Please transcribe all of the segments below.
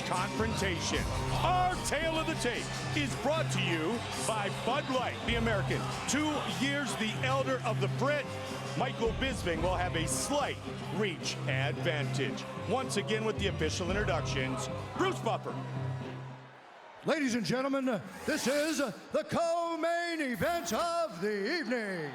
confrontation. Our tale of the tape is brought to you by Bud Light, the American. 2 years the elder of the Brit. Michael Bisping will have a slight reach advantage. Once again with the official introductions, Bruce Buffer. Ladies and gentlemen, this is the co-main event of the evening.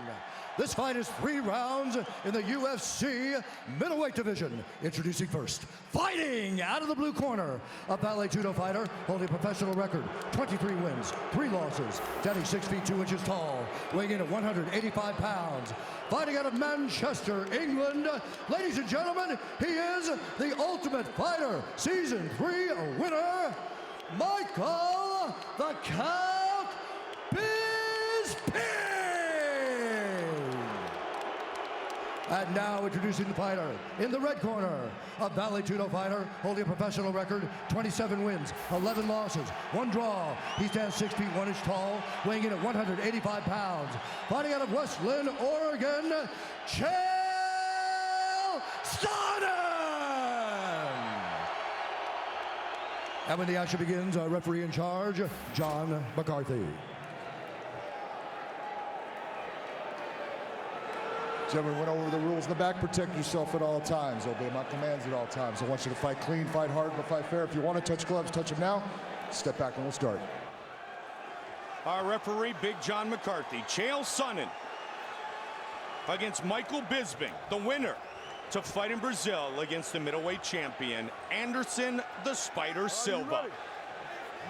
This fight is 3 rounds in the UFC middleweight division. Introducing first, fighting out of the blue corner, a ballet judo fighter holding a professional record, 23 wins, 3 losses, standing 6 feet 2 inches tall, weighing in at 185 pounds. Fighting out of Manchester, England, ladies and gentlemen, he is the Ultimate Fighter Season 3 winner, Michael the Count Bisping! And now introducing the fighter in the red corner, a ballet judo fighter holding a professional record, 27 wins, 11 losses, 1 draw. He stands 6 feet 1 inch tall, weighing in at 185 pounds. Fighting out of West Lynn, Oregon, Cheal Sonnen! And when the action begins, our referee in charge, John McCarthy. Gentlemen, went over the rules in the back. Protect yourself at all times. Obey my commands at all times. I want you to fight clean, fight hard, but fight fair. If you want to touch gloves, touch them now. Step back and we'll start. Our referee, Big John McCarthy. Cheal Sonnen against Michael Bisping, the winner, to fight in Brazil against the middleweight champion, Anderson the Spider Silva.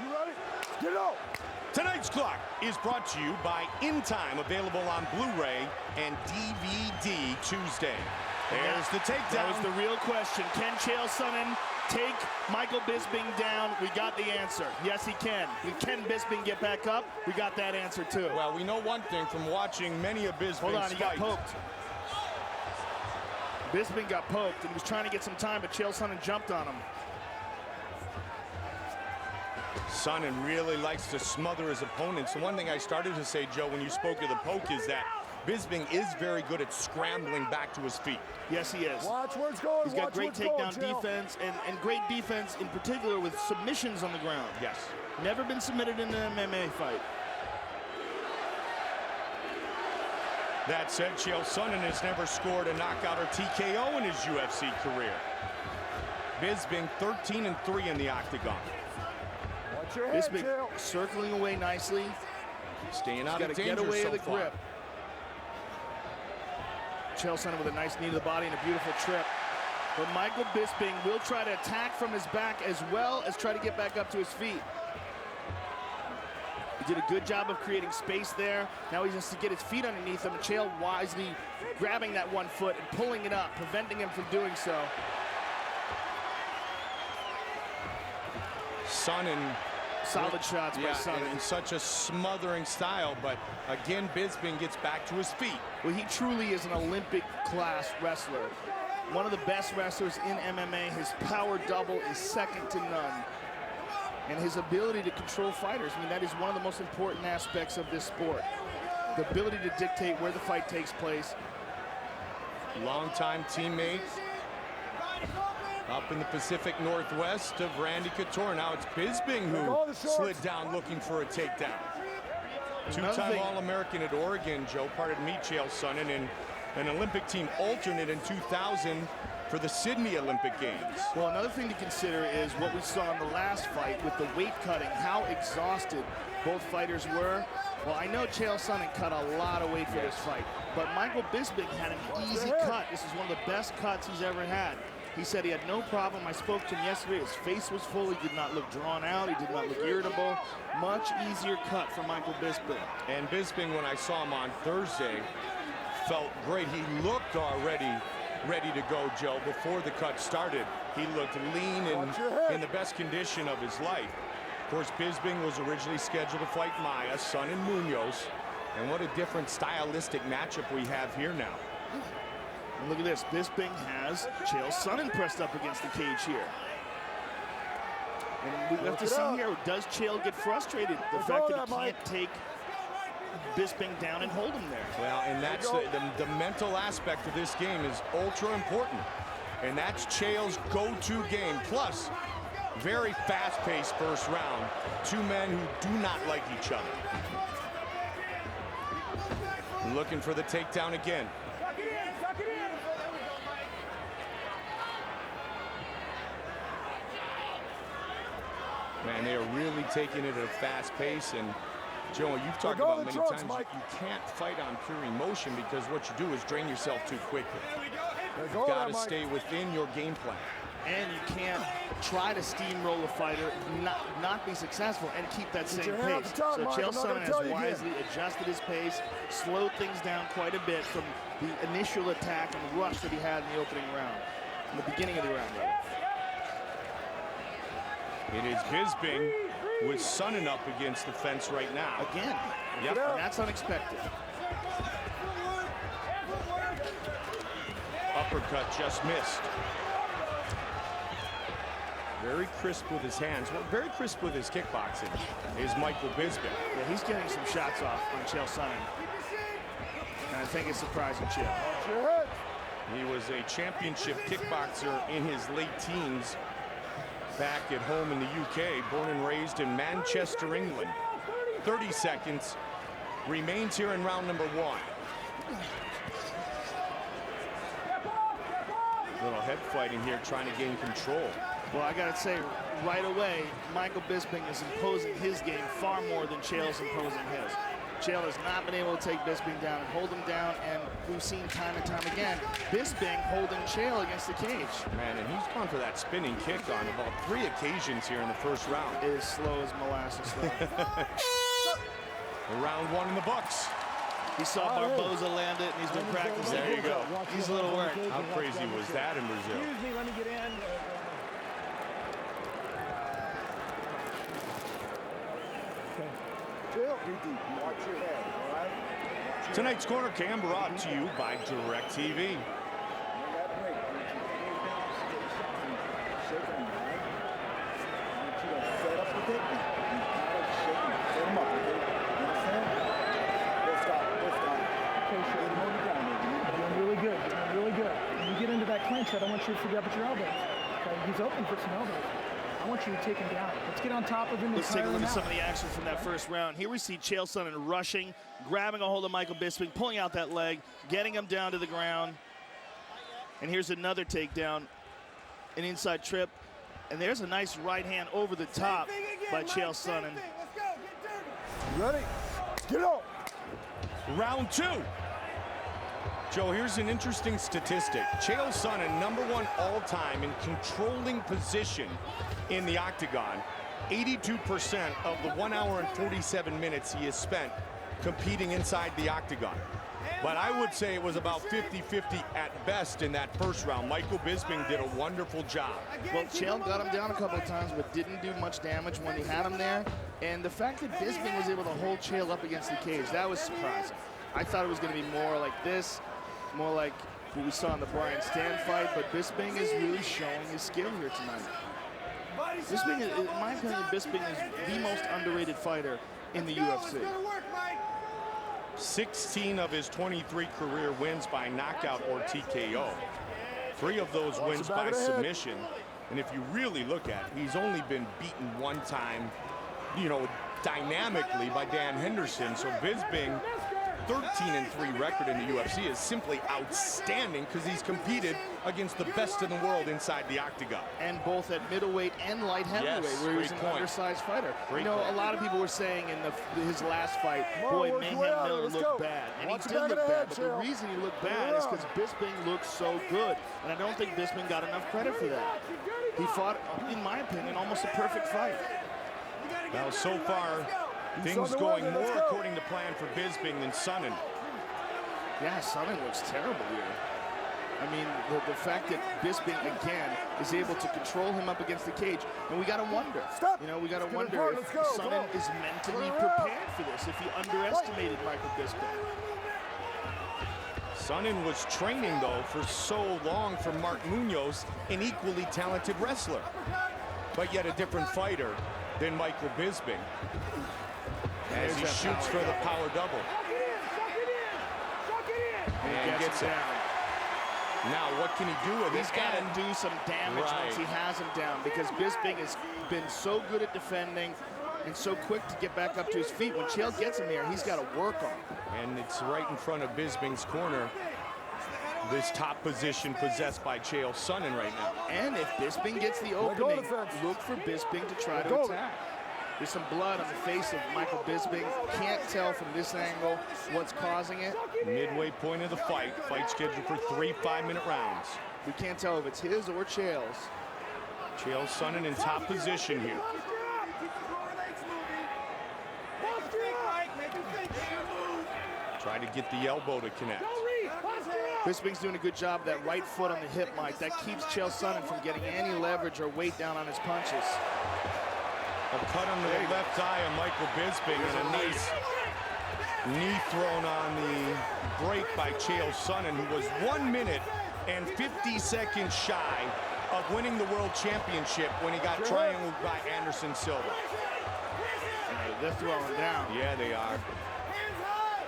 You ready? Get out! Tonight's clock is brought to you by In Time, available on Blu-ray and DVD Tuesday. There's the takedown. That was the real question. Can Cheal Sonnen take Michael Bisping down? We got the answer. Yes, he can. Can Bisping get back up? We got that answer, too. Well, we know one thing from watching many of Bisping's Hold on, he got fights. poked. Bisping got poked, and he was trying to get some time, but Cheal Sonnen jumped on him. Sonnen really likes to smother his opponents. The one thing I started to say, Joe, when you spoke of the poke, is that Bisping is very good at scrambling back to his feet. Yes, he is. Watch where it's going. He's got great takedown defense and great defense in particular with submissions on the ground. Yes. Never been submitted in an MMA fight. That said, Cheal Sonnen has never scored a knockout or TKO in his UFC career. Bisping 13-3 in the octagon. Watch your head, Bisping Cheal. circling away nicely. Staying out Got of to danger get away so of the far. grip. Cheal Sonnen with a nice knee to the body and a beautiful trip. But Michael Bisping will try to attack from his back as well as try to get back up to his feet. He did a good job of creating space there. Now he has to get his feet underneath him. Cheal wisely grabbing that 1 foot and pulling it up, preventing him from doing so. Sonnen. Solid shots by Sonnen. In such a smothering style, but again, Bisping gets back to his feet. Well, he truly is an Olympic-class wrestler. One of the best wrestlers in MMA. His power double is second to none. And his ability to control fighters, I mean, that is one of the most important aspects of this sport. The ability to dictate where the fight takes place. Longtime teammate up in the Pacific Northwest of Randy Couture. Now it's Bisping who slid down looking for a takedown. Two-time All-American at Oregon, Joe, pardon me, Cheal Sonnen, and an Olympic team alternate in 2000 for the Sydney Olympic Games. Well, another thing to consider is what we saw in the last fight with the weight cutting, how exhausted both fighters were. Well, I know Cheal Sonnen cut a lot of weight for this fight, but Michael Bisping had an easy cut. This is one of the best cuts he's ever had. He said he had no problem. I spoke to him yesterday. His face was full. He did not look drawn out. He did not look irritable. Much easier cut for Michael Bisping. And Bisping, when I saw him on Thursday, felt great. He looked already ready to go, Joe, before the cut started. He looked lean and in the best condition of his life. Of course, Bisping was originally scheduled to fight Maia, son and Munoz. And what a different stylistic matchup we have here now. And look at this. Bisping has Cheal Sonnen pressed up against the cage here. And we have to see here, does Cheal get frustrated? The fact that he can't take Bisping down and hold him there. Well, and that's the mental aspect of this game is ultra important. And that's Cheal's go-to game. Plus, Very fast-paced first round. Two men who do not like each other. Looking for the takedown again. Man, they are really taking it at a fast pace. And Joe, you've talked about many times you can't fight on pure emotion, because what you do is drain yourself too quickly. You've got to stay within your game plan. And you can't try to steamroll a fighter, not be successful, and keep that same pace. So Cheal Sonnen has wisely adjusted his pace, slowed things down quite a bit from the initial attack and rush that he had in the opening round, in the beginning of the round. It is Bisping with Sonnen up against the fence right now. Again. Yep, and that's unexpected. Uppercut just missed. Very crisp with his hands. Well, very crisp with his kickboxing is Michael Bisping. Yeah, he's getting some shots off on Cheal Sonnen. And I think it's surprising Cheal. He was a championship kickboxer in his late teens back at home in the UK, born and raised in Manchester, England. 30 seconds. Remains here in round number 1. Little head fighting here, trying to gain control. Well, I gotta say, right away, Michael Bisping is imposing his game far more than Cheal's imposing his. Cheal has not been able to take Bisping down and hold him down, and we've seen time and time again, Bisping holding Cheal against the cage. Man, and he's gone for that spinning kick on about 3 occasions here in the first round. It is slow as molasses. Round 1 in the books. He saw Barboza land it, and he's been practicing. There you go. He's a little work. How crazy was that in Brazil? Excuse me, let me get in. Watch your head, all right? Tonight's Corner Cam brought to you by DirecTV. Get into that clinch. I don't want you to forget about your elbows. Okay? He's open for some elbows. I want you to take him down. Let's get on top of him. Let's take a look at some of the action from that first round. Here we see Cheal Sonnen rushing, grabbing a hold of Michael Bisping, pulling out that leg, getting him down to the ground. And here's another takedown, an inside trip. And there's a nice right hand over the top by Cheal Sonnen. Ready? Get up. Round 2. Joe, here's an interesting statistic. Cheal Sonnen, #1 all-time in controlling position in the octagon. 82% of the 1 hour and 47 minutes he has spent competing inside the octagon. But I would say it was about 50-50 at best in that first round. Michael Bisping did a wonderful job. Well, Cheal got him down a couple of times, but didn't do much damage when he had him there. And the fact that Bisping was able to hold Cheal up against the cage, that was surprising. I thought it was going to be more like this, more like what we saw in the Brian Stan fight, but Bisping is really showing his skill here tonight. Bisping, in my opinion, Bisping is the most underrated fighter in the UFC. 16 of his 23 career wins by knockout or TKO. 3 of those wins by submission. And if you really look at it, he's only been beaten 1 time, you know, dynamically by Dan Henderson. So Bisping, 13-3 record in the UFC is simply outstanding because he's competed against the best in the world inside the octagon. And both at middleweight and light heavyweight, where he was an undersized fighter. You know, a lot of people were saying in his last fight, boy, Mayhem Miller looked bad. And he did look bad, but the reason he looked bad is because Bisping looked so good. And I don't think Bisping got enough credit for that. He fought, in my opinion, almost a perfect fight. Now, so far, things going more according to plan for Bisping than Sonnen. Yeah, Sonnen looks terrible here. I mean, the fact that Bisping, again, is able to control him up against the cage, and we got to wonder, you know, we got to wonder if Sonnen is mentally prepared for this, if he underestimated Michael Bisping. Sonnen was training, though, for so long from Mark Munoz, an equally talented wrestler, but yet a different fighter than Michael Bisping, as he shoots for the power double. And gets it down. Now, what can he do with it? He's got to do some damage once he has him down, because Bisping has been so good at defending and so quick to get back up to his feet. When Cheal gets him there, he's got to work on it. And it's right in front of Bisping's corner. This top position possessed by Cheal Sonnen right now. And if Bisping gets the opening, look for Bisping to try to attack. There's some blood on the face of Michael Bisping. Can't tell from this angle what's causing it. Midway point of the fight. Fight scheduled for 3 5-minute rounds. We can't tell if it's his or Cheal's. Cheal Sonnen in top position here. Try to get the elbow to connect. Bisping's doing a good job of that right foot on the hip, Mike. That keeps Cheal Sonnen from getting any leverage or weight down on his punches. A cut under the left eye of Michael Bisping, and a nice knee thrown on the break by Cheal Sonnen, who was 1 minute and 50 seconds shy of winning the world championship when he got triangled by Anderson Silva. They're throwing down. Yeah, they are.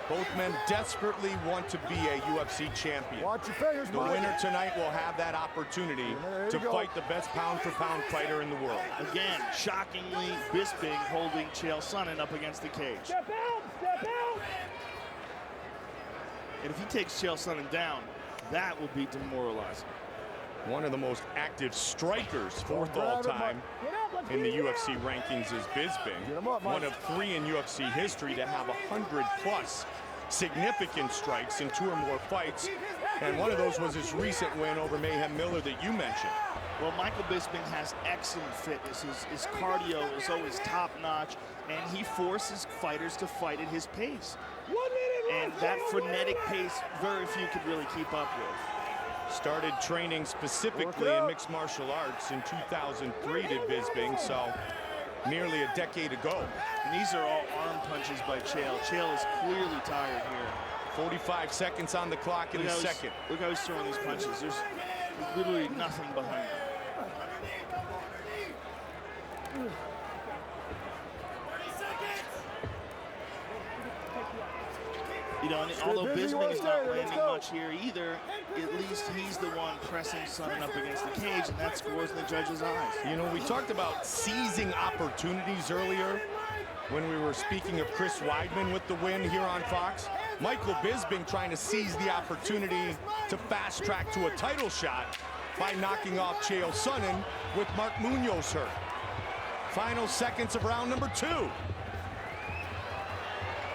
Both men desperately want to be a UFC champion. Watch your fingers, The winner tonight will have that opportunity to fight the best pound-for-pound fighter in the world. Again, shockingly, Bisping holding Cheal Sonnen up against the cage. Step out! Step out! And if he takes Cheal Sonnen down, that will be demoralizing. One of the most active strikers, fourth all-time in the UFC rankings, is Bisping. One of 3 in UFC history to have 100+ significant strikes in 2 or more fights. And one of those was his recent win over Mayhem Miller that you mentioned. Well, Michael Bisping has excellent fitness. His cardio is always top-notch, and he forces fighters to fight at his pace. And that frenetic pace, very few could really keep up with. Started training specifically in mixed martial arts in 2003, did Bisping, so nearly a decade ago. And these are all arm punches by Cheal. Cheal is clearly tired here. 45 seconds on the clock in the second. Look how he's throwing these punches. There's literally nothing behind him. You know, and although Bisping is not landing much here either, at least he's the one pressing Sonnen up against the cage, and that scores in the judge's eyes. You know, we talked about seizing opportunities earlier when we were speaking of Chris Weidman with the win here on Fox. Michael Bisping trying to seize the opportunity to fast track to a title shot by knocking off Cheal Sonnen with Mark Munoz hurt. Final seconds of round number 2.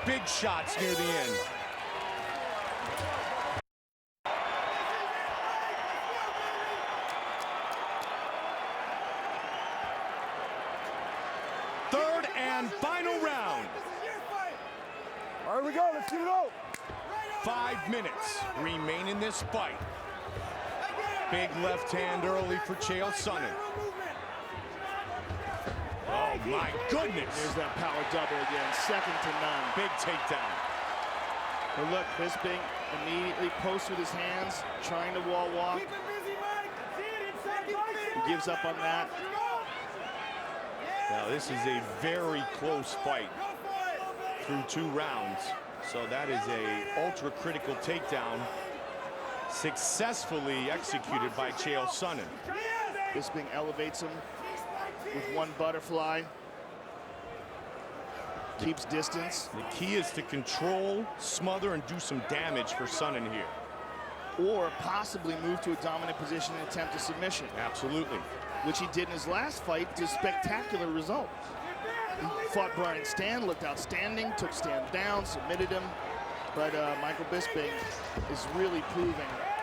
Big shots near the end. Third and final round. All right, we go. Let's give it up. 5 minutes remain in this fight. Big left hand early for Cheal Sonnen. Oh my goodness. There's that power double again, second to none. Big takedown. But look, Bisping immediately posts with his hands, trying to wall walk. He gives up on that. Now this is a very close fight through 2 rounds. So that is a ultra critical takedown successfully executed by Cheal Sonnen. Bisping elevates him with one butterfly. Keeps distance. The key is to control, smother, and do some damage for Sonnen here. Or possibly move to a dominant position and attempt a submission. Absolutely. Which he did in his last fight to spectacular result. He fought Brian Stan, looked outstanding, took Stan down, submitted him. But Michael Bisping is really proving.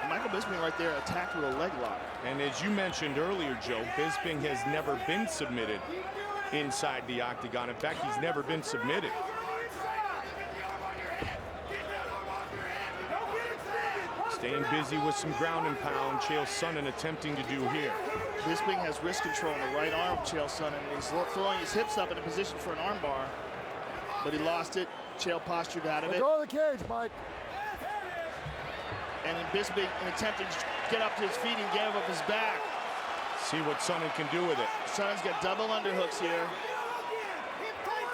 Michael Bisping right there attacked with a leg lock. And as you mentioned earlier, Joe, Bisping has never been submitted inside the octagon. In fact, he's never been submitted. Staying busy with some ground and pound, Cheal Sonnen attempting to do here. Bisping has wrist control on the right arm of Cheal Sonnen. He's throwing his hips up in a position for an arm bar, but he lost it. Cheal postured out of it. Go to the cage, Mike. And then Bisping, in attempting to get up to his feet and get up his back. See what Sonnen can do with it. Sonnen's got double underhooks here.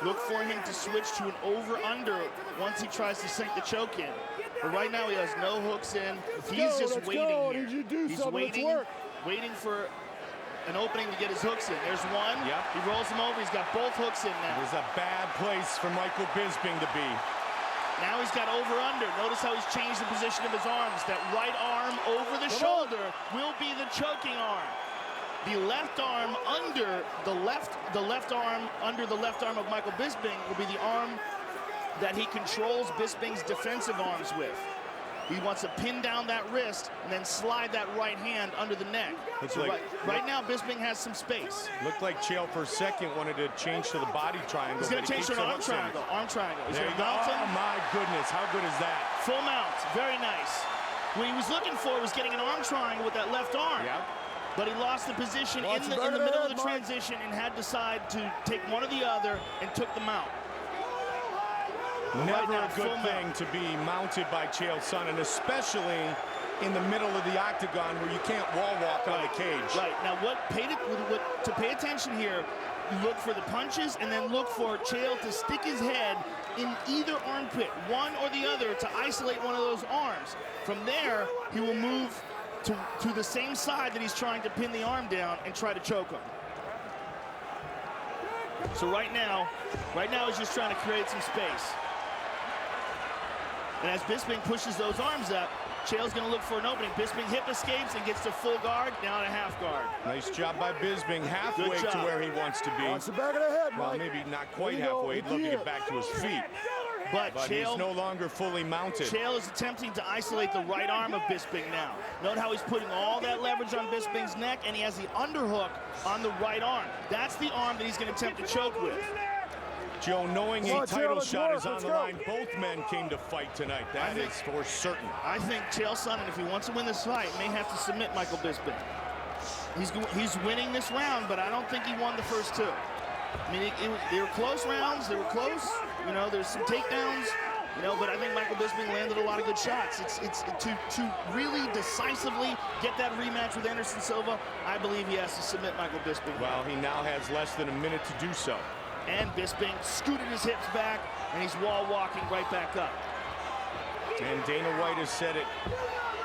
Look for him to switch to an over-under once he tries to sink the choke in. But right now he has no hooks in. He's just waiting here. He's waiting for an opening to get his hooks in. There's one. Yep. He rolls him over. He's got both hooks in now. There's a bad place for Michael Bisping to be. Now he's got over-under. Notice how he's changed the position of his arms. That right arm over the shoulder will be the choking arm. The left arm under the left arm under the left arm of Michael Bisping will be the arm that he controls Bisping's defensive arms with. He wants to pin down that wrist and then slide that right hand under the neck. So right now, Bisping has some space. Looked like Cheal for a second wanted to change to the body triangle. He's going to change to an arm triangle. Arm triangle. He's going to mount him. Oh my goodness, how good is that? Full mount, very nice. What he was looking for was getting an arm triangle with that left arm. Yep. But he lost the position in the middle of the transition and had to decide to take one or the other and took them out. Never a good thing to be mounted by Cheal Sonnen, especially in the middle of the octagon where you can't wall walk on the cage. Right. Now, to pay attention here, look for the punches and then look for Cheal to stick his head in either armpit, one or the other, to isolate one of those arms. From there, he will move to the same side that he's trying to pin the arm down and try to choke him. So right now he's just trying to create some space. And as Bisping pushes those arms up, Cheal's going to look for an opening. Bisping hip escapes and gets to full guard, down to half guard. Nice job by Bisping, halfway to where he wants to be. Watch the back of the head, well, Mike. maybe not quite halfway. He'd love to get back to his feet. But Cheal, he's no longer fully mounted. Cheal is attempting to isolate the right arm of Bisping now. Note how he's putting all that leverage on Bisping's neck, and he has the underhook on the right arm. That's the arm that he's going to attempt to choke with. Joe, knowing a title shot is on the line, both men came to fight tonight. That is for certain. I think Cheal Sonnen, if he wants to win this fight, may have to submit Michael Bisping. He's winning this round, but I don't think he won the first two. I mean, they were close rounds. They were close. You know, there's some takedowns. You know, but I think Michael Bisping landed a lot of good shots. It's to really decisively get that rematch with Anderson Silva. I believe he has to submit Michael Bisping. Well, he now has less than a minute to do so. And Bisping scooted his hips back, and he's wall walking right back up. And Dana White has said it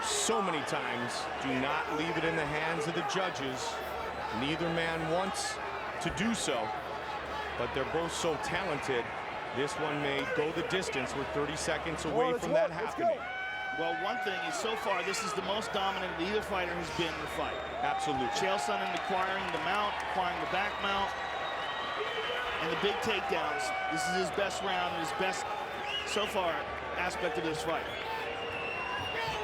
so many times, do not leave it in the hands of the judges. Neither man wants to do so, but they're both so talented. This one may go the distance. We're 30 seconds away from that happening. Well, one thing is, so far, this is the most dominant either fighter has been in the fight. Absolutely. Cheal Sonnen acquiring the mount, acquiring the back mount, and the big takedowns. This is his best round and his best, so far, aspect of this fight.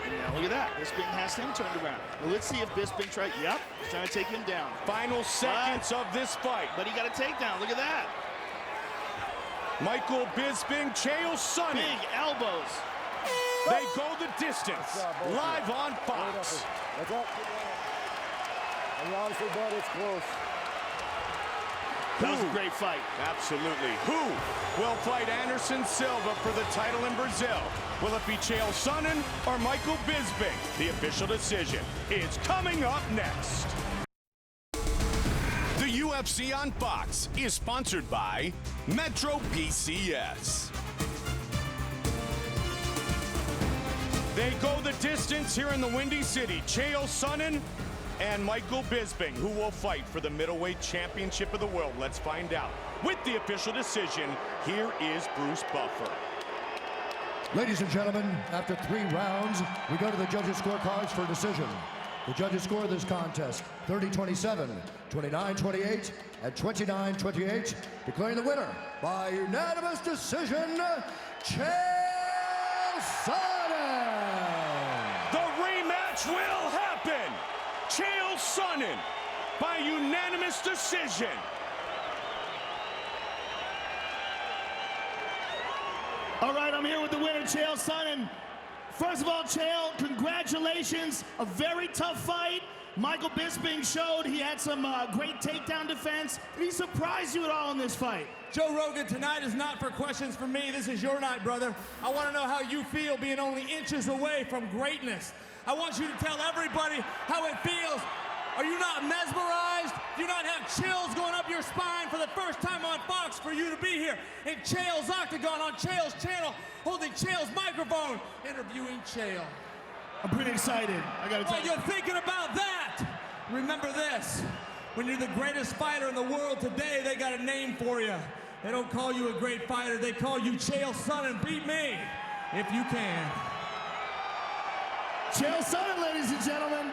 And now look at that. Bisping has him turned around. Well, let's see if Bisping he's trying to take him down. Final seconds of this fight. But he got a takedown. Look at that. Michael Bisping, Cheal Sonnen. Big elbows. They go the distance. Live on Fox. That's up. And honestly, bud, it's close. That was a great fight. Absolutely. Who will fight Anderson Silva for the title in Brazil? Will it be Cheal Sonnen or Michael Bisping? The official decision is coming up next. The UFC on Fox is sponsored by Metro PCS. They go the distance here in the Windy City. Cheal Sonnen and Michael Bisping, who will fight for the middleweight championship of the world. Let's find out. With the official decision, here is Bruce Buffer. Ladies and gentlemen, after 3 rounds, we go to the judges' scorecards for a decision. The judges score this contest 30-27, 29-28, and 29-28, declaring the winner by unanimous decision, Cheal Sonnen. The rematch will happen. Cheal Sonnen by unanimous decision. All right, I'm here with the winner, Cheal Sonnen. First of all, Cheal, congratulations. A very tough fight. Michael Bisping showed he had some great takedown defense. Did he surprise you at all in this fight? Joe Rogan, tonight is not for questions from me. This is your night, brother. I want to know how you feel being only inches away from greatness. I want you to tell everybody how it feels Are you not mesmerized? Do you not have chills going up your spine for the first time on Fox for you to be here in Cheal's Octagon on Cheal's channel, holding Cheal's microphone, interviewing Cheal? I'm pretty excited. I gotta tell While you. you're thinking about that, remember this. When you're the greatest fighter in the world today, they got a name for you. They don't call you a great fighter, they call you Cheal Sonnen. Beat me, if you can. Cheal Sonnen, ladies and gentlemen.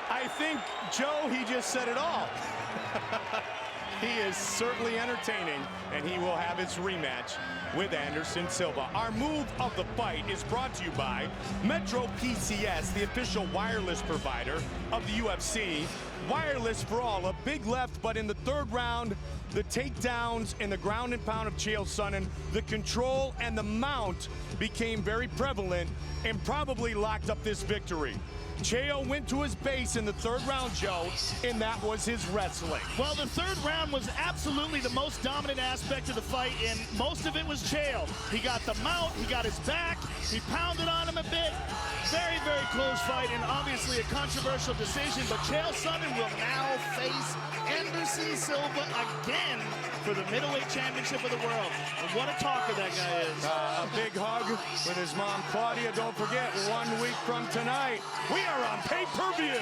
I think, Joe, he just said it all. He is certainly entertaining, and he will have his rematch with Anderson Silva. Our move of the fight is brought to you by Metro PCS, the official wireless provider of the UFC. Wireless for all, a big left, but in the third round, the takedowns and the ground and pound of Cheal Sonnen, the control and the mount became very prevalent and probably locked up this victory. Cheal went to his base in the third round, Joe, and that was his wrestling. Well, the third round was absolutely the most dominant aspect of the fight, and most of it was Cheal. He got the mount, he got his back, he pounded on him a bit. Very, very close fight, and obviously a controversial decision, but Cheal Sonnen will now face Anderson Silva again for the middleweight championship of the world. And what a talker that guy is. A big hug with his mom, Claudia. Don't forget, 1 week from tonight, we are on pay-per-view.